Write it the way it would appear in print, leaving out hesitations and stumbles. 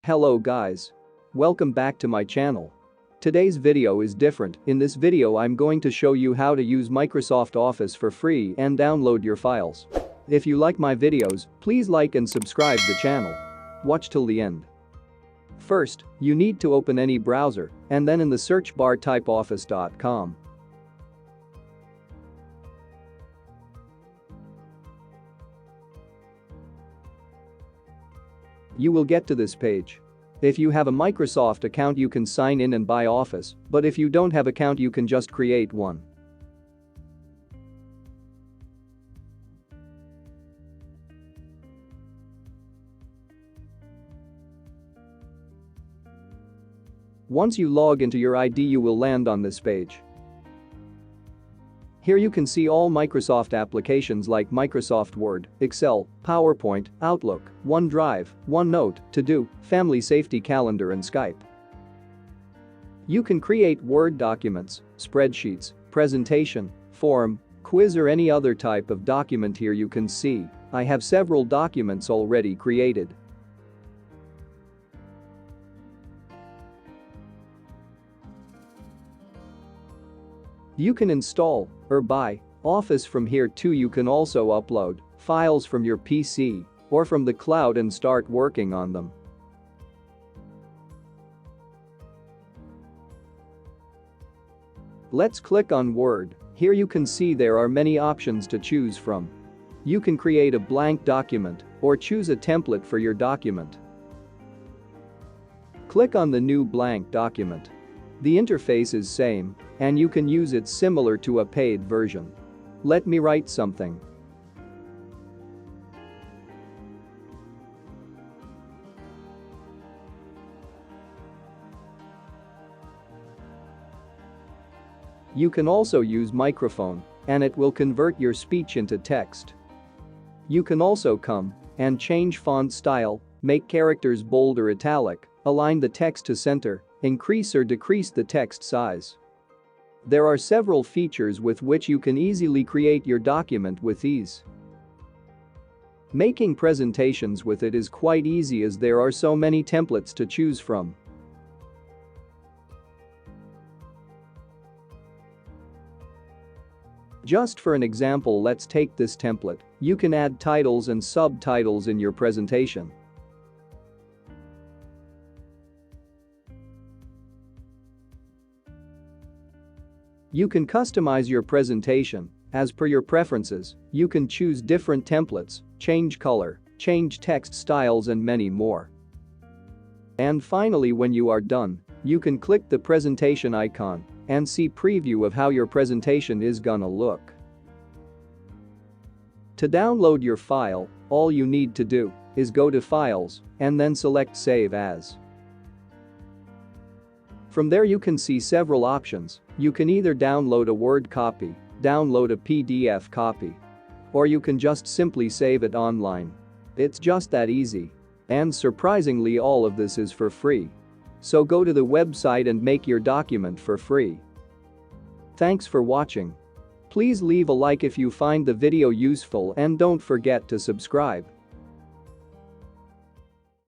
Hello guys. Welcome back to my channel. Today's video is different. In this video I'm going to show you how to use Microsoft Office for free and download your files. If you like my videos, please like and subscribe the channel. Watch till the end. First, you need to open any browser and then in the search bar type office.com. You will get to this page. If you have a Microsoft account you can sign in and buy Office, but if you don't have account you can just create one. Once you log into your ID you will land on this page. Here you can see all Microsoft applications like Microsoft Word, Excel, PowerPoint, Outlook, OneDrive, OneNote, To-Do, Family Safety Calendar and Skype. You can create Word documents, spreadsheets, presentation, form, quiz or any other type of document. Here you can see, I have several documents already created. You can install or buy Office from here too. You can also upload files from your PC or from the cloud and start working on them. Let's click on Word. Here you can see there are many options to choose from. You can create a blank document or choose a template for your document. Click on the new blank document. The interface is same, and you can use it similar to a paid version. Let me write something. You can also use microphone, and it will convert your speech into text. You can also come and change font style, make characters bold or italic, align the text to center, increase or decrease the text size. There are several features with which you can easily create your document with ease. Making presentations with it is quite easy as there are so many templates to choose from. Just for an example, let's take this template. You can add titles and subtitles in your presentation. You can customize your presentation as per your preferences. You can choose different templates, change color, change text styles and many more. And finally, when you are done, you can click the presentation icon and see preview of how your presentation is gonna look. To download your file, all you need to do is go to Files and then select Save As. From there you can see several options. You can either download a Word copy, download a PDF copy, or you can just simply save it online. It's just that easy. And surprisingly all of this is for free. So go to the website and make your document for free. Thanks for watching. Please leave a like if you find the video useful and don't forget to subscribe.